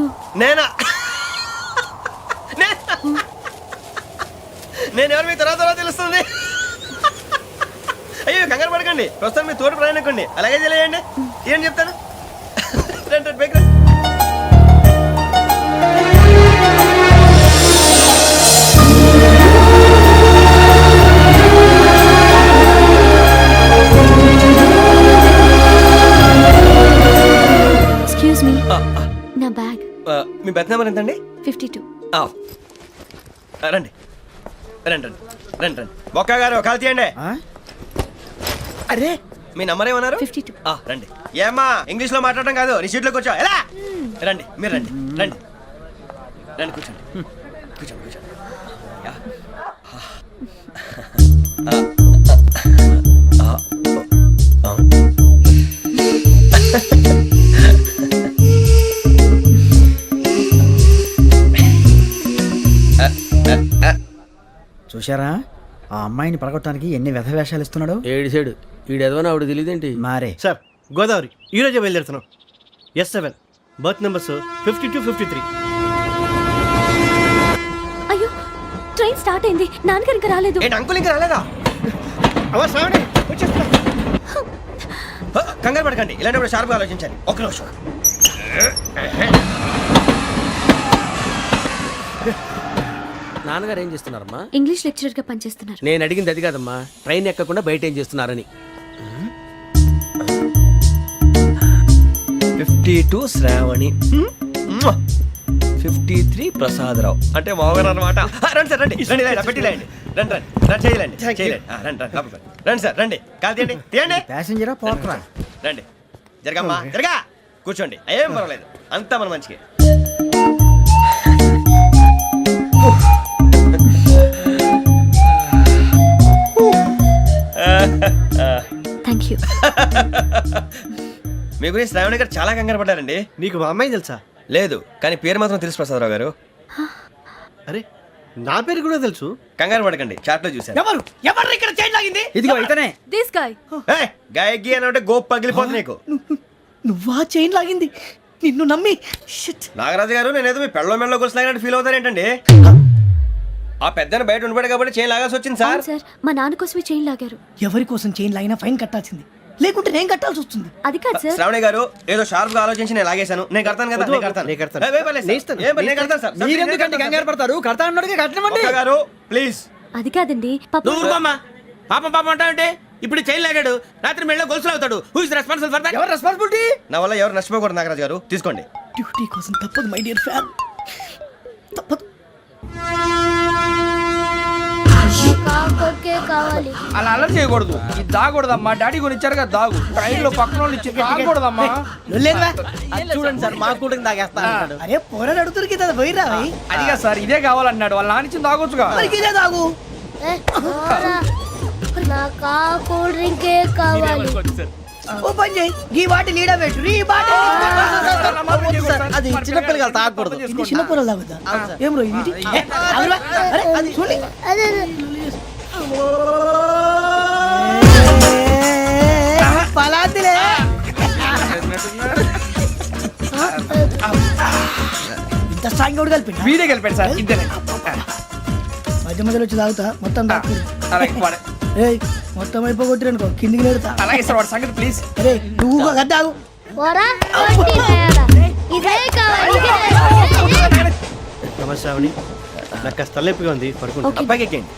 మీరు నేనా నేను ఎవరు మీ తర్వాత తెలుస్తుంది. అయ్యో కంగారు పడకండి, ప్రస్తుతం మీ తోటి ప్రయాణకండి, అలాగే తెలియండి. ఏం చెప్తాను రండి రండి పైకి రండి. ఎక్స్క్యూజ్ మీ, నా బ్యాగ్. మీ బెత్ నెంబర్ ఎంతండి? 52. రండి రండి రండి రండి రండి. బొక్క గారు కాల్ తీయండి. అరే మీ నంబర్ ఏమన్నారు? 52. రండి. ఏమ్మా ఇంగ్లీష్ లో మాట్లాడడం కాదు, నీ సీట్లో కూర్చో. ఎలా రండి, మీరు రండి రండి రండి, కూర్చోండి కూర్చోండి కూర్చోండి. యా. చూశారా ఆ అమ్మాయిని పడగొట్టడానికి ఎన్ని వ్యధ వేషాలు ఇస్తున్నాడు. ఏడు సైడు ఈడు ఎదవని ఆవిడ తెలియదేంటి. మారే సార్ గోదావరి ఈరోజే బయలుదేరుతున్నాం. S7 berth numbers 52, 53. అయ్యో, ట్రైన్ స్టార్ట్ అయింది. నాన్నగారు ఇంకా రాలేదు. ఏంటి అంకుల్ ఇంకా రాలేదా? కంగారు పడకండి, ఇలాంటప్పుడు షార్ప్గా ఆలోచించాలి. ఒక్క నిమిషం. నాన్నగారు ఏం చేస్తున్నారమ్మా? ఇంగ్లీష్ లెక్చరర్ గా పనిచేస్తున్నారు. నేను అడిగింది అది కాదమ్మా, ట్రైన్ ఎక్కకుండా బయట ఏం చేస్తున్నారని. 52 శ్రావణి, 53 ప్రసాదరావు అంటే మామగారు అనమాట. రండి సార్ రండి రండి, పెట్టి లేండి. రండి రండి రండి, చేయలేండి చేయలేండి. రండి రండి లోపలికి రండి. రండి సార్ రండి, కాల్ తీయండి తీయండి. ప్యాసింజరా పోట్రా. రండి జరగమ్మా జరగా, కూర్చోండి. ఏం పర్వాలేదు, అంతా మన మంచికి. Thank you. మీ గురించి శ్రావణి గారు చాలా కంగారు పడ్డారండి. నీకు మా అమ్మాయి తెలుసా? లేదు, కానీ పేరు మాత్రం తెలుసు ప్రసాదరావు గారు. అరే నా పేరు కూడా తెలుసు. కంగారు పడకండి, చాట్ లో చూసాను. ఎవరు ఎవరు ఇక్కడ చైన్ లాగింది? ఇదిగో ఇతనే. This guy. గాయకి అని అంటే గోప్ పగిలిపోతుంది నీకు. నువ్వా చైన్ లాగింది? నిన్ను నమ్మి. నాగరాజు గారు, నేనేదో మీ పెళ్ళ మెళ్ళ గురిసిలాగినట్టు ఫీల్ అవుతారేంటండి? ఆ పెద్దని బయట ఉండిపోయాడు కాబట్టి చైన్ లాగాల్సి వచ్చింది సార్. సార్, మా నాన్న కోసమే చైన్ లాగారు. ఎవరి కోసం చైన్ లాగినా ఫైన్ కట్టాల్సింది, లేకుంటే నేను కట్టాల్సి వస్తుంది. అది కాదు సార్. శ్రావణి గారు ఏదో షార్ప్ గా ఆలోచించి నేను లాగేశాను. నేను కడతాను కదా, నేను కడతాను. నేను కడతాను సార్. మీరెందుకంటే కంగారు పడతారు? కడతా అన్నాడుగా కట్టమండి. ఒక్క గారు ప్లీజ్. అది కాదండి, నువ్వు ఊరుకోమ్మా. పాపం పాపం అంటావంటే ఇప్పుడు చైన్ లాగాడు, రాత్రి మెళ్ళ గొలుసులు అవుతాడు. Who is responsible for that? ఎవరు రెస్పాన్సిబిలిటీ? నా వల్ల ఎవరు నష్టపోకూడదు నాగరాజు గారు, తీసుకోండి. డ్యూటీ కోసం తప్పదు మై డియర్ ఫ్యాన్, తప్పదు. అలా అలర్ట్ చేయకూడదు. ఇది దాగకూడదమ్మా. డాడీ కొని ఇచ్చారు కదా దాగు. ట్రైన్ లో పక్కన వాళ్ళు ఇచ్చి దాగకూడదమ్మా. చూడండి సార్, మా కూడా తాగేస్తా. అరే పోరాడు అడుగుతారు కదా, పోయిరా. అదిగా సార్, ఇదే కావాలన్నాడు. వాళ్ళ నానిచ్చింది తాగొచ్చుగా. ఇదే తాగు. ఓ పని చేయి, ఈ బాటి లీడ పెట్టు. ఈ బాటి అది చిన్నపిల్లలు తాగకూడదు. ఇది చిన్న పొరలు తాగుతా. ఏం రో ఇది? అరే అది చూడండి. పలాతిలే. ఇంత స్ట్రాంగ్ కూడా కలిపి వీడే కలిపాడు సార్. ఇద్దరే మధ్య మధ్యలో వచ్చి తాగుతా. మొత్తం తాగుతుంది. ఏయ్ మొత్తం అయిపోగొట్టిరనుకో కిందికి నేడుతా. అలాగే సార్, వాడి సంగతి ప్లీజ్. అరే నువ్వు గద్దాగు. శ్రావణి నాకు కాస్త తలెప్పిగా ఉంది, పడుకుంటా. అబ్బాయికి ఎక్కండి.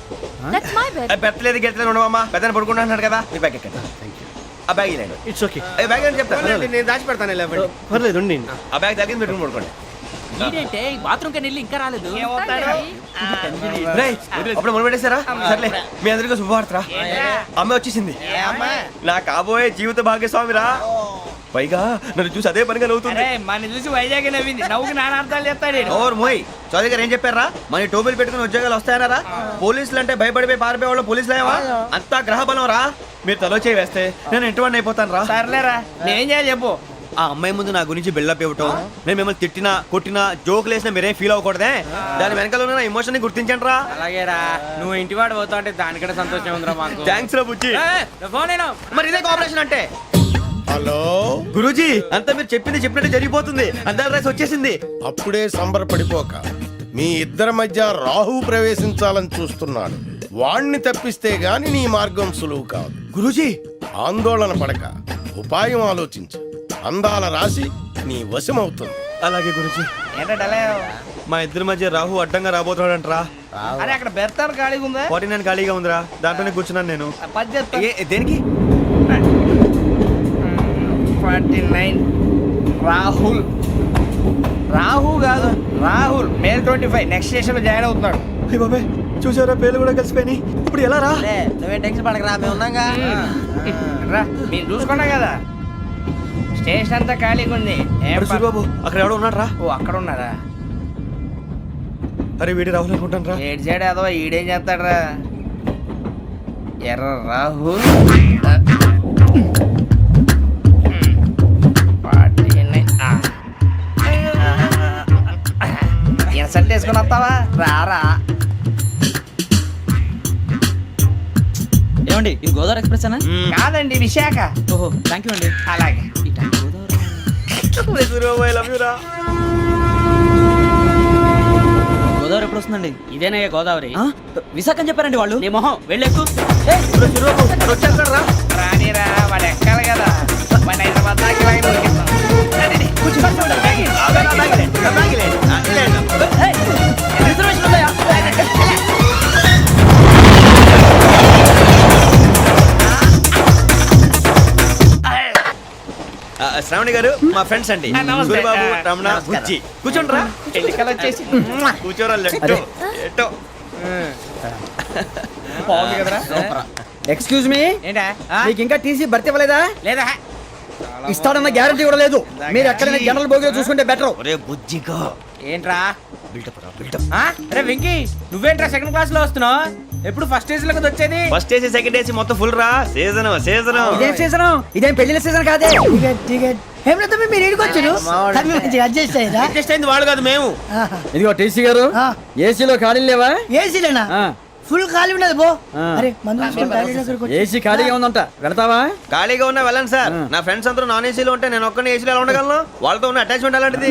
That's my bed. పెట్టలేదు గెట్టలేదు ఉండవమ్మా. పెద్దని పడుకుంటున్నాడు కదా, మీ బ్యాగ్ ఎక్కండి. ఆ బ్యాగ్ ఇలాండి. It's okay. బ్యాగ్ అని చెప్తాను, నేను దాచి పెడతాను. పర్లేదు ఉండి. ఆ బ్యాగ్ తగ్గింది పెట్టుకుని పడుకోండి. బాత్రూమ్ కి వెళ్ళి ఇంకా రాలేదు. అప్పుడు మొదలు పెట్టేశారా? సర్లే, మీ అందరికీ శుభవార్తరా. అమ్మాయి వచ్చేసింది, నా కాబోయే జీవిత భాగ్యస్వామిరా. పైగా నన్ను చూసి అదే పనిగా నవ్వుతుంది. మన చూసి వైజాగ్ నవ్వింది. నవ్వుకి నాన్న అర్థాలు చెప్తాడు. ఓర్ మోయ్, చౌదరి గారు ఏం చెప్పారా? మన టోబీలు పెట్టుకుని ఉద్యోగాలు వస్తాయనరా? పోలీసులు అంటే భయపడిపోయి పారిపోయే వాళ్ళు పోలీసులు అయ్యవా? అంతా గ్రహ బలం రా. మీరు తలో చేయి వేస్తే నేను ఇంటివాడిని అయిపోతాను రా. సర్లేరా, నేనేం చేయాలి చెప్పు. ఆ అమ్మాయి ముందు నా గురించి బిల్డప్ ఇవ్వటం, నేను మిమ్మల్ని తిట్టినా కొట్టినా జోకులు వేసినా మీరేం ఫీల్ అవ్వకూడదే. దాని వెనకాల ఉన్న ఎమోషన్ ని గుర్తించండి రా. అలాగేరా, నువ్వు ఇంటివాడు పోతా అంటే దానికంటే సంతోషం ఉందిరా మాకు. థ్యాంక్స్ రా బుజ్జి. మరి ఇదే కోఆపరేషన్ అంటే. హలో, గురూజీ అంతా మీరు చెప్పింది చెప్పినట్టు జరిగిపోతుంది. అందాల రైస్ వచ్చేసింది. అప్పుడే సంబరపడిపోక. మీ ఇద్దరి మధ్య రాహు ప్రవేశించాలని చూస్తున్నాడు. వాణ్ణి తప్పిస్తే గాని నీ మార్గం సులువు కాదు. గురూజీ ఆందోళన పడక, ఉపాయం ఆలోచించు. అందాల రాశి నీ వశమవుతుంది. అలాగే గురూజీ. మా ఇద్దరి మధ్య రాహు అడ్డంగా రాబోతున్నాడంట్రా. అరే అక్కడ బెర్తాను ఖాళీగా ఉందా? 49 ఖాళీగా ఉందిరా, దాంట్లోనే కూర్చున్నాను నేను. దేనికి? 49 రాహుల్. రాహు కాదు, రాహుల్. మే 25 నెక్స్ట్ స్టేషన్ లో జాయిన్ అవుతున్నాడు. హే బాబే, చూసారా పేర్లు కూడా కలిసిపోయినాయి. ఇప్పుడు ఎలా రా? నువ్వే టెన్షన్ పడకరా, మేము ఉన్నాగా. రా, మీరు చూసుకున్నా కదా స్టేషన్ అంతా ఖాళీగా ఉంది. బాబు అక్కడ ఎవడో ఉన్నాడు రా. ఓ అక్కడ ఉన్నారా? అరే వీడి రాహుల్ అనుకుంటాను రా. ఏడు సైడ్ అదో ఈడేం చేస్తాడరా? ఎర్ర రాహు. ఇన్సల్ట్ వేసుకుని వస్తావా? రారా. ఏమండి ఇది గోదావరి ఎక్స్ప్రెస్ అనా? కాదండి, విశాఖ. ఓహో థ్యాంక్ యూ అండి. అలాగే. గోదావరి ఎప్పుడు వస్తుందండి? ఇదేనయ్యా గోదావరి. విశాఖ అని చెప్పారండి వాళ్ళు. నీ మొహం వెళ్ళెక్కు. రానిరా, వాడు ఎక్కాలి కదా. వాడు హైదరాబాద్ దాకా ఇలాగే దొరికిస్తాం. రండి, కూర్చోండి. రిజర్వేషన్ ఉందా? శ్రావణి గారు మా ఫ్రెండ్స్ అండి. సూరిబాబు, రమణ, బుజ్జి. కూర్చోండి రా. ఎన్నికలు వచ్చేసి కూర్చోరా. లెట్టో ఎట్టో. బాగుంది కదరా? ఎక్స్క్యూజ్ మీ, ఏంటా? మీకు ఇంకా టీసీ భర్తీ ఇవ్వలేదా? లేదా? ఇస్తాడన్న గ్యారంటీ కూడా లేదు. మీరు ఎక్కడైనా జనరల్ బోగిలో చూసుకుంటే బెటర్. ఒరే బుజ్జిగా ఏంట్రా బిల్డప్? అరే వెంకీ, నువ్వేంట్రా సెకండ్ క్లాస్ లో వస్తున్నావు? ఎప్పుడు ఫస్ట్ ఏసీ లో వచ్చేది? ఫస్ట్ ఏసీ సెకండ్ ఏసీ మొత్తం ఫుల్ రా. సీజన్ ఇదేం సీజన్? ఇదేం పెళ్లిన సీజన్ కాదే. మీరు అడ్జస్ట్ అయింది వాళ్ళు కాదు, మేము. ఇదిగో టీసీ గారు, ఏసీలో ఖాళీలు లేవా? ఏసీలేనా? ఫుల్ ఖాళీ ఉండదు బో. అరే ఏసీ ఖాళీగా ఉందంట, వెళతావా? ఖాళీగా ఉన్నా వెళ్ళండి సార్. నా ఫ్రెండ్స్ అందరూ నాన్ ఏసీలో ఉంటే నేను ఒక్కనే ఏసీలో ఎలా ఉండగలను? వాళ్ళతో ఉన్న అటాచ్మెంట్ అలాంటిది.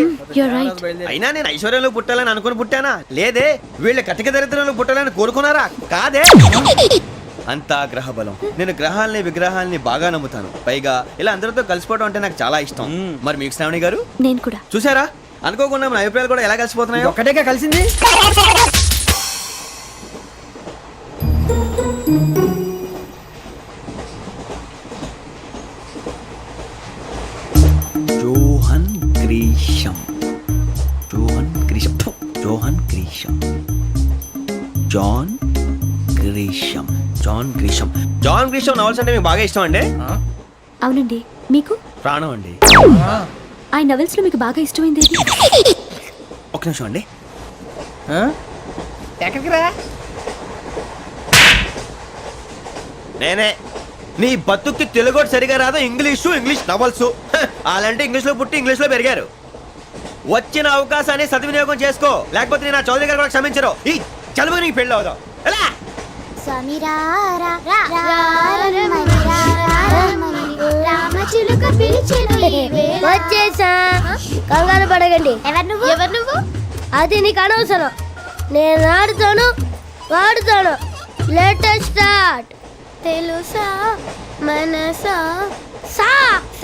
అయినా నేను ఐశ్వర్యంలో పుట్టాలని అనుకుని పుట్టానా? లేదే. వీళ్ళ కటిక దరిద్రంలో పుట్టాలని కోరుకున్నారా? కాదే. అంతా గ్రహ బలం. నేను గ్రహాలని విగ్రహాలని బాగా నమ్ముతాను. పైగా ఇలా అందరితో కలిసిపోవడం అంటే నాకు చాలా ఇష్టం. మరి మీకు శ్రావణి గారు? నేను కూడా. చూసారా, అనుకోకుండా మన అభిప్రాయాలు కూడా ఎలా కలిసిపోతున్నాయి. ఒకటేగా కలిసింది. Johan Grisham. Johan Grisham. Johan Grisham. John Grisham. John Grisham. John Grisham novels అంటే మీకు బాగా ఇష్టం అండి? అవునండి. మీకు? ప్రాణం అండి. ఆ నవెల్స్ లో మీకు బాగా ఇష్టమైంది? ఒక నిమిషం అండి. ఎక్కడికి రా? నేనే. నీ బతుక్కి తెలుగు సరిగా రాదు, ఇంగ్లీష్ నవల్స్. అలాంటి ఇంగ్లీష్ లో పుట్టి ఇంగ్లీష్ లో పెరిగారు. వచ్చిన అవకాశాన్ని సద్వినియోగం చేసుకో, లేకపోతే నేను చౌదరి గారు కూడా క్షమించరు. ఈ చదువు నీకు పెళ్ళి అవుదాం. ఎలా? వచ్చేసా, కంగారు పడగండి. ఎవరు నువ్వు? అది నీకు అనవసరం. నేను ఆడుతాను, వాడుతాను. Let us start. తెలుసా మనసా సా